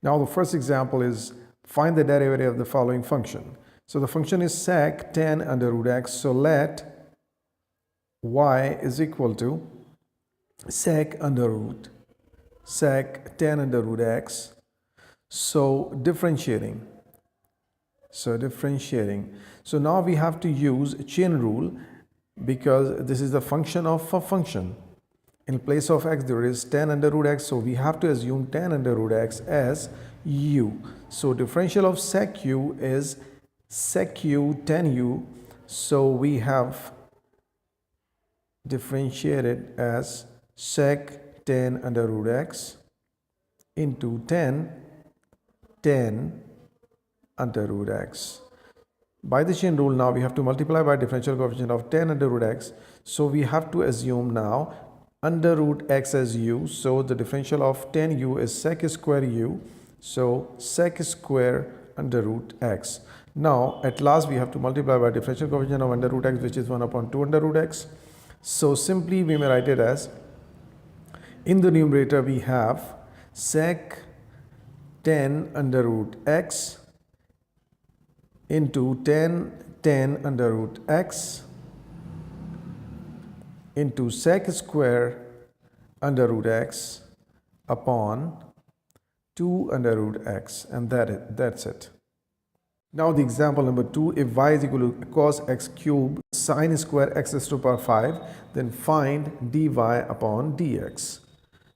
Now the first example is find the derivative of the following function. So the function is sec tan under root x. So let y is equal to sec tan under root x. So differentiating. So now we have to use chain rule because this is the function of a function. In place of x there is tan under root x, so we have to assume tan under root x as u. So differential of sec u is sec u tan u. So we have differentiated as sec tan under root x into tan under root x. By the chain rule now we have to multiply by differential coefficient of tan under root x. So we have to assume now under root x as u. So the differential of tan u is sec square u. So sec square under root x. Now at last we have to multiply by differential coefficient of under root x, which is 1 upon 2 under root x. So simply we may write it as, in the numerator we have sec tan under root x into tan under root x into sec square under root x upon 2 under root x, and that's it. Now the example number 2, if y is equal to cos x cube sin square x raised to the power 5, then find dy upon dx.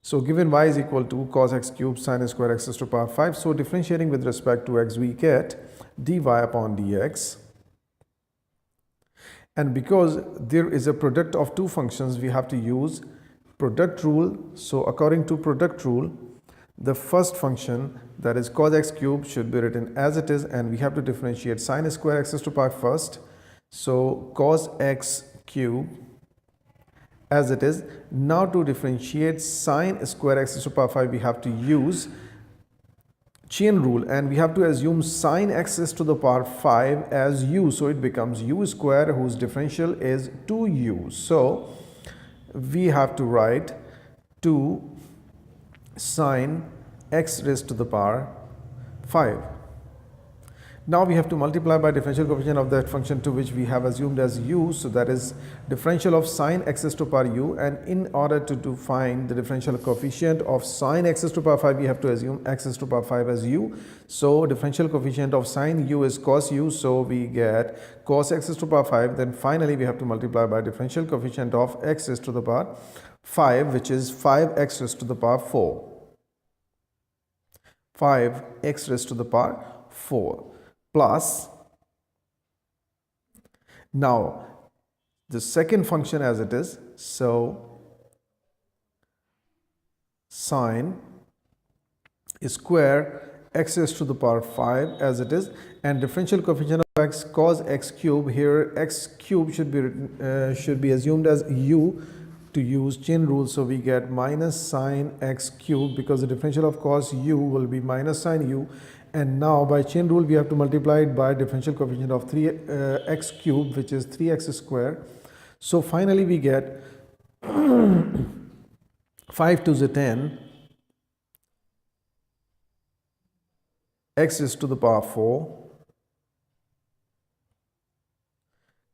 So given y is equal to cos x cube sin square x raised to the power 5, so differentiating with respect to x we get dy upon dx. And because there is a product of two functions, we have to use product rule. So according to product rule, the first function, that is cos x cube, should be written as it is, and we have to differentiate sin square x raised to the power first. So cos x cube as it is. Now to differentiate sin square x raised to the power 5, we have to use chain rule, and we have to assume sin x raised to the power 5 as u. So it becomes u square, whose differential is 2u. So we have to write 2 sin x raised to the power 5. Now we have to multiply by differential coefficient of that function to which we have assumed as u. So that is differential of sin x raised to the power u, and in order to find the differential coefficient of sin x raised to the power 5, we have to assume x raised to the power 5 as u. So differential coefficient of sin u is cos u, so we get cos x raised to the power 5. Then finally we have to multiply by differential coefficient of x raised to the power 5, which is 5x raised to the power 4. 5x raised to the power 4 plus, now the second function as it is. So sin square x raised to the power 5 as it is, and differential coefficient of x cos x cube, here x cube should be written, should be assumed as u to use chain rule. So we get minus sin x cube, because the differential of cos u will be minus sin u. And now by chain rule we have to multiply it by differential coefficient of 3x cube, which is 3x square. So finally we get 5 to the 10 x raised to the power 4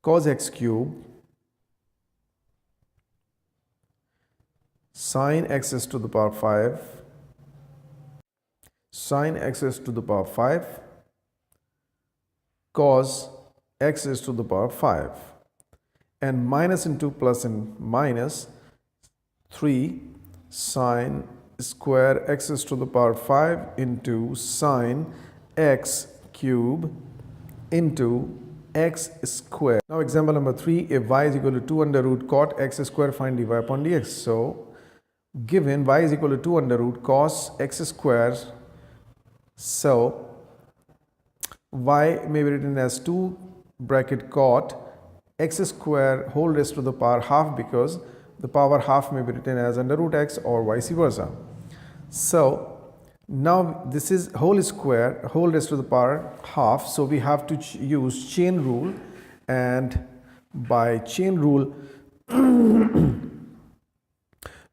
cos x cube sin x raised to the power 5 sin x raised to the power 5 cos x raised to the power 5, and minus into plus and minus 3 sin square x raised to the power 5 into sin x cube into x square. Now example number 3, if y is equal to 2 under root cot x square, find dy upon dx. So given y is equal to 2 under root cos x square, so y may be written as 2 bracket cot x square whole raised to the power half, because the power half may be written as under root x or vice versa. So now this is whole square whole raised to the power half, so we have to use chain rule, and by chain rule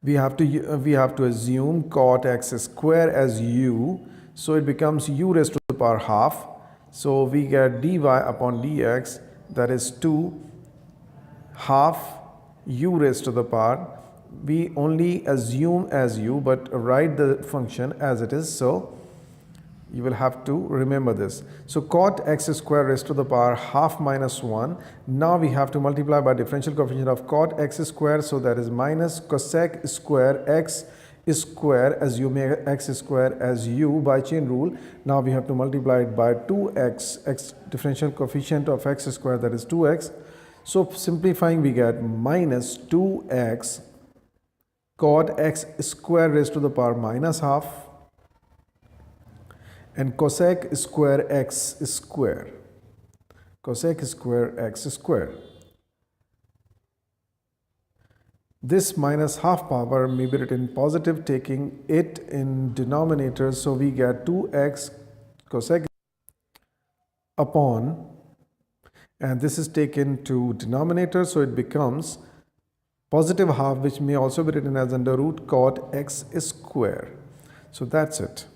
we have to assume cot x square as u. So it becomes u raised to the power half. So we get dy upon dx, that is 2 half u raised to the power. We only assume as u, but write the function as it is. So you will have to remember this. So cot x square raised to the power half minus 1. Now we have to multiply by differential coefficient of cot x square. So that is minus cosec square x square, assuming x square as u by chain rule. Now we have to multiply it by 2x, x differential coefficient of x square, that is 2x. So simplifying, we get minus 2x cot x square raised to the power minus half and cosec square x square, cosec square x square. This minus half power may be written positive, taking it in denominator. So we get 2x cosec upon, and this is taken to denominator, so it becomes positive half, which may also be written as under root cot x square. So that's it.